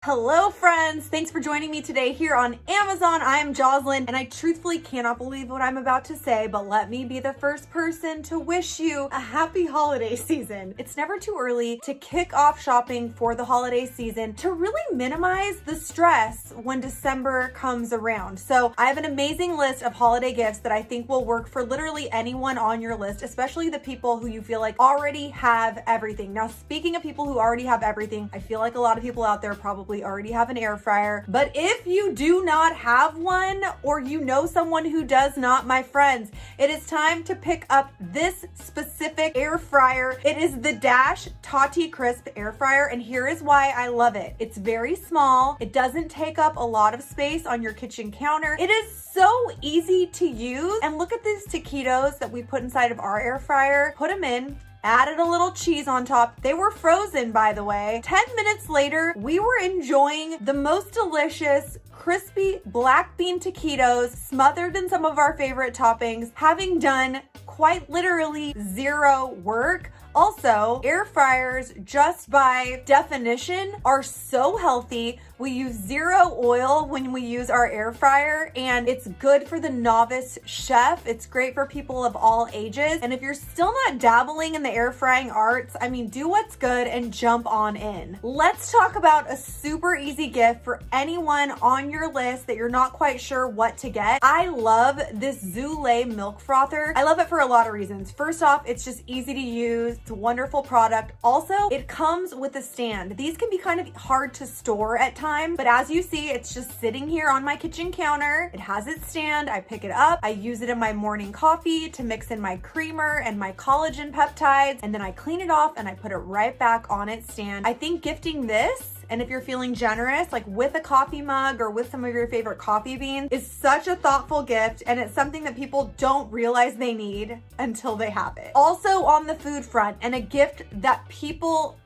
Hello friends, thanks for joining me today here on Amazon. I am Jocelyn and I truthfully cannot believe what I'm about to say, but let me be the first person to wish you a happy holiday season. It's never too early to kick off shopping for the holiday season to really minimize the stress when December comes around. So I have an amazing list of holiday gifts that I think will work for literally anyone on your list, especially the people who you feel like already have everything. Now, speaking of people who already have everything, I feel like a lot of people out there probably already have an air fryer. But if you do not have one, or you know someone who does not, my friends, it is time to pick up this specific air fryer. It is the Dash Tasti-Crisp air fryer, and here is why I love it. It's very small. It doesn't take up a lot of space on your kitchen counter. It is so easy to use. And look at these taquitos that we put inside of our air fryer. Put them in. Added a little cheese on top. They were frozen, by the way. 10 minutes later, we were enjoying the most delicious, crispy black bean taquitos smothered in some of our favorite toppings, having done quite literally zero work. Also, air fryers, just by definition, are so healthy. We use zero oil when we use our air fryer, and it's good for the novice chef. It's great for people of all ages. And if you're still not dabbling in the air frying arts, I mean, do what's good and jump on in. Let's talk about a super easy gift for anyone on your list that you're not quite sure what to get. I love this Zulay milk frother. I love it for a lot of reasons. First off, it's just easy to use. It's a wonderful product. Also, it comes with a stand. These can be kind of hard to store at times, but as you see, it's just sitting here on my kitchen counter. It has its stand. I pick it up. I use it in my morning coffee to mix in my creamer and my collagen peptides, and then I clean it off and I put it right back on its stand. I think gifting this, and if you're feeling generous, like with a coffee mug or with some of your favorite coffee beans, is such a thoughtful gift, and it's something that people don't realize they need until they have it. Also on the food front, and a gift that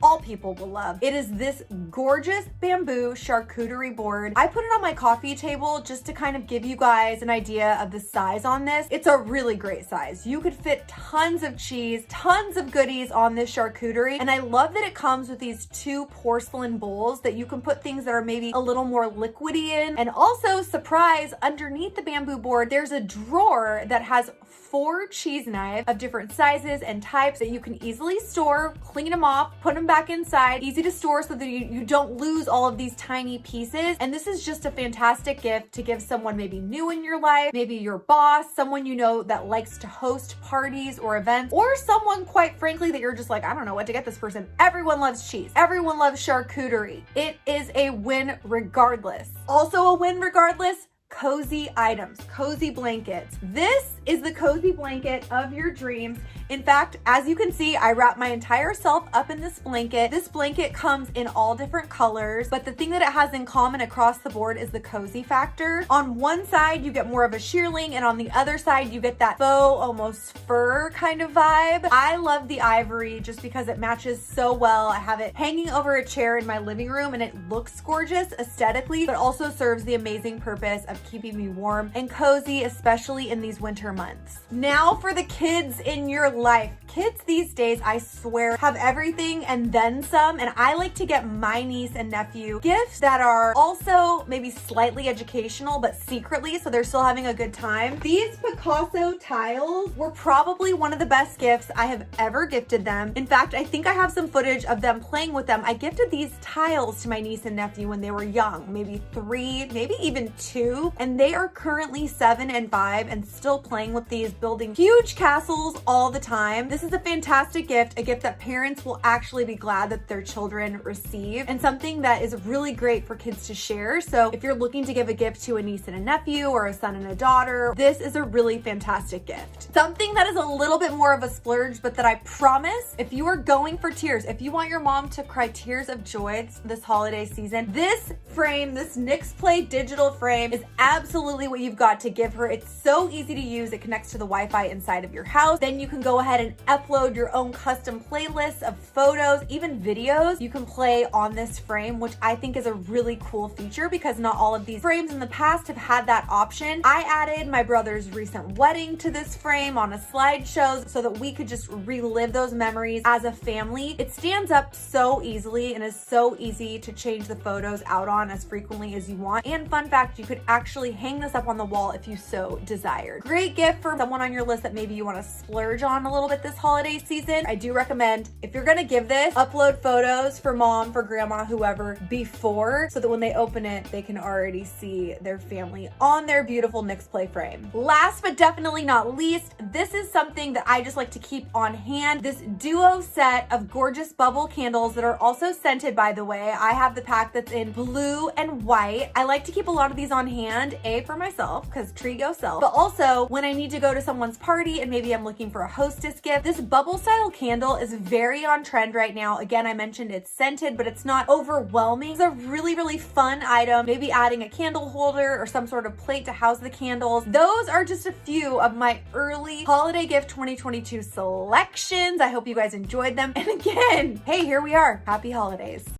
all people will love, it is this gorgeous bamboo charcuterie board. I put it on my coffee table just to kind of give you guys an idea of the size on this. It's a really great size. You could fit tons of cheese, tons of goodies on this charcuterie, and I love that it comes with these two porcelain bowls that you can put things that are maybe a little more liquidy in. And also, surprise, underneath the bamboo board, there's a drawer that has 4 cheese knives of different sizes and types that you can easily store, clean them off, put them back inside, easy to store so that you don't lose all of these tiny pieces. And this is just a fantastic gift to give someone maybe new in your life, maybe your boss, someone you know that likes to host parties or events, or someone, quite frankly, that you're just like, I don't know what to get this person. Everyone loves cheese. Everyone loves charcuterie. It is a win regardless. Also a win regardless, cozy items, cozy blankets. This is the cozy blanket of your dreams. In fact, as you can see, I wrap my entire self up in this blanket. This blanket comes in all different colors, but the thing that it has in common across the board is the cozy factor. On one side, you get more of a shearling, and on the other side, you get that faux, almost fur kind of vibe. I love the ivory just because it matches so well. I have it hanging over a chair in my living room, and it looks gorgeous aesthetically, but also serves the amazing purpose of keeping me warm and cozy, especially in these winter months. Now for the kids in your life. Kids these days, I swear, have everything and then some, and I like to get my niece and nephew gifts that are also maybe slightly educational, but secretly, so they're still having a good time. These PicassoTiles were probably one of the best gifts I have ever gifted them. In fact, I think I have some footage of them playing with them. I gifted these tiles to my niece and nephew when they were young, maybe 3, maybe even 2, and they are currently 7 and 5 and still playing with these, building huge castles all the time. This is a fantastic gift, a gift that parents will actually be glad that their children receive, and something that is really great for kids to share. So if you're looking to give a gift to a niece and a nephew or a son and a daughter, this is a really fantastic gift. Something that is a little bit more of a splurge, but that I promise, if you are going for tears, if you want your mom to cry tears of joy this holiday season, this frame, this NYX Play digital frame, is absolutely what you've got to give her. It's so easy to use. It connects to the Wi-Fi inside of your house. Then you can go ahead and upload your own custom playlists of photos, even videos you can play on this frame, which I think is a really cool feature because not all of these frames in the past have had that option. I added my brother's recent wedding to this frame on a slideshow so that we could just relive those memories as a family. It stands up so easily and is so easy to change the photos out on as frequently as you want. And fun fact, you could actually hang this up on the wall if you so desired. Great gift for someone on your list that maybe you want to splurge on a little bit this holiday season. I do recommend, if you're gonna give this, upload photos for mom, for grandma, whoever, before, so that when they open it, they can already see their family on their beautiful Mix Play frame. Last but definitely not least, this is something that I just like to keep on hand. This duo set of gorgeous bubble candles that are also scented, by the way. I have the pack that's in blue and white. I like to keep a lot of these on hand, A, for myself, because treat yourself, but also when I need to go to someone's party and maybe I'm looking for a hostess gift. This bubble style candle is very on trend right now. Again, I mentioned it's scented, but it's not overwhelming. It's a really, really fun item. Maybe adding a candle holder or some sort of plate to house the candles. Those are just a few of my early holiday gift 2022 selections. I hope you guys enjoyed them. And again, hey, here we are. Happy holidays.